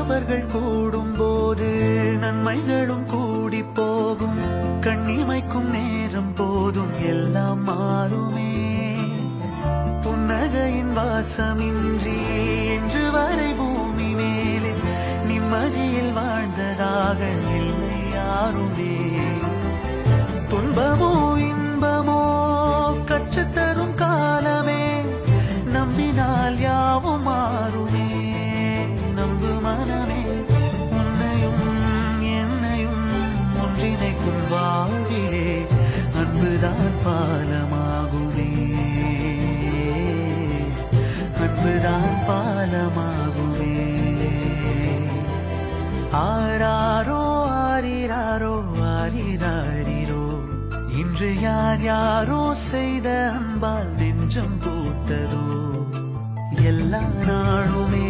நல்லவர்கள் கூடும் போது நன்மைகளும் கூடி போகும். கண்ணிமைக்கும் நேரம் போதும் எல்லாம் மாறுமே. புன்னகையின் வாசமின்றி என்று வரை பூமி மேலே நிம்மதியில் வாழ்ந்ததாக இல்லை யாருமே. துன்பமோ இன்பமோ கற்றுத்தரும் காலமே, நம்பினால் யாவும் மாறுமே. நம்பு மனமே, உன்னையும் என்னையும் ஒன்றிணைக்கும் வாழ்விலே அன்புதான் பாலமாகுமே. அன்புதான் பாலமாகுமே. ஆராரோ ஆரிராரோ ஆரிராரிரோ, இன்று யார் யாரோ செய்த அன்பால் நெஞ்சம் பூத்ததோ. எல்லா நாளுமே